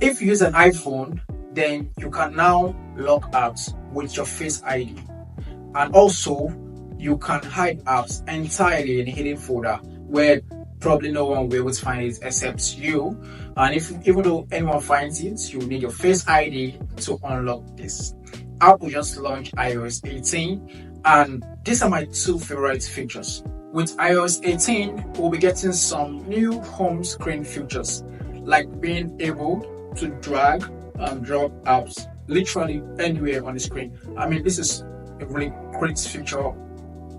If you use an iPhone, then you can now lock apps with your Face ID, and also you can hide apps entirely in a hidden folder where probably no one will be able to find it except you. And if even though anyone finds it, you need your Face ID to unlock this. Apple just launched iOS 18, and these are my two favorite features. With iOS 18, we'll be getting some new home screen features, like being able to drag and drop apps literally anywhere on the screen. I mean, this is a really great feature.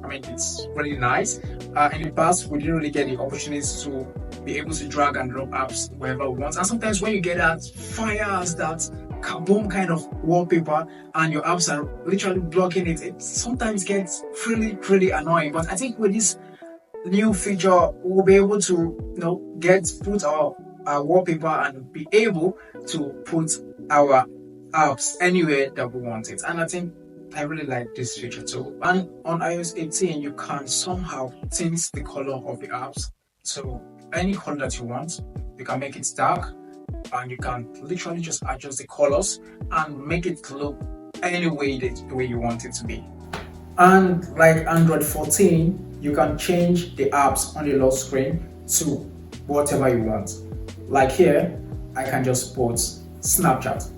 I mean, it's really nice. In the past, we didn't really get the opportunity to be able to drag and drop apps wherever we want. And sometimes when you get that fire as that kaboom kind of wallpaper and your apps are literally blocking it, it sometimes gets really annoying. But I think with this new feature, we'll be able to put our wallpaper and be able to put our apps anywhere that we want it. And I think I really like this feature too. And on iOS 18, you can somehow tint the color of the apps to any color that you want. You can make it dark, and you can literally just adjust the colors and make it look any way the way you want it to be. And like Android 14, you can change the apps on the lock screen to whatever you want. Like here, I can just put Snapchat.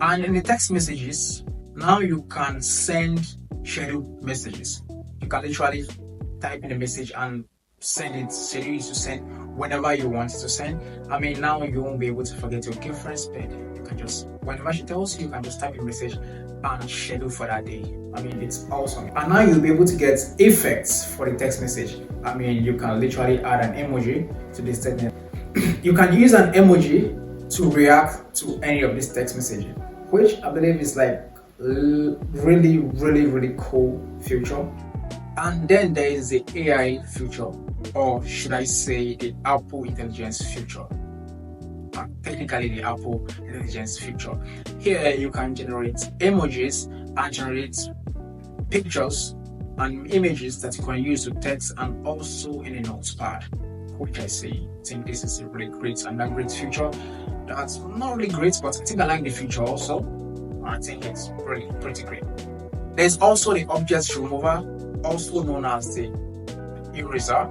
And in the text messages, now you can send scheduled messages. You can literally type in a message and send it, schedule it to send whenever you want it to send. I mean, now you won't be able to forget your girlfriend's birthday. You can just, whenever she tells you, you can just type a message and schedule for that day. I mean, it's awesome. And now you'll be able to get effects for the text message. I mean, you can literally add an emoji to this text message. You can use an emoji to react to any of this text message, which I believe is like really cool feature. And then there is the AI feature, or should I say the Apple Intelligence feature. Technically the Apple Intelligence feature. Here you can generate emojis and generate pictures and images that you can use to text and also in a notepad, which I think this is a really great and a great feature. That's not really great, but I think I like the feature also. I think it's really pretty great. There's also the object remover, also known as the eraser.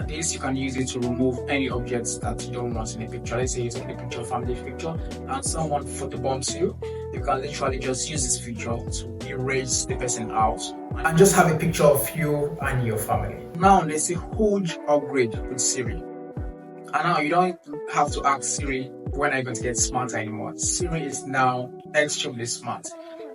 This you can use it to remove any objects that you don't want in a picture. Let's say you're taking a picture, family picture, and someone photobombs you. You can literally just use this feature to erase the person out and just have a picture of you and your family. Now there's a huge upgrade with Siri. And now you don't have to ask Siri when are you going to get smarter anymore. Siri is now extremely smart.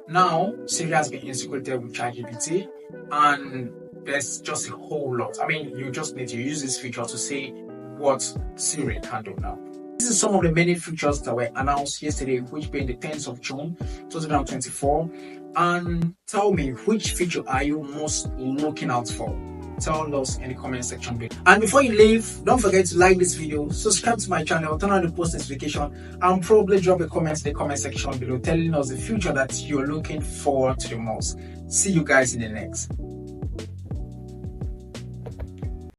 Now Siri has been integrated with ChatGPT, and there's just a whole lot. I mean, you just need to use this feature to see what Siri can do now. This is some of the many features that were announced yesterday, which being the 10th of June 2024. And tell me, which feature are you most looking out for? Tell us in the comment section below. And before you leave, don't forget to like this video, subscribe to my channel, turn on the post notification, and probably drop a comment in the comment section below telling us the feature that you're looking forward to the most. See you guys in the next.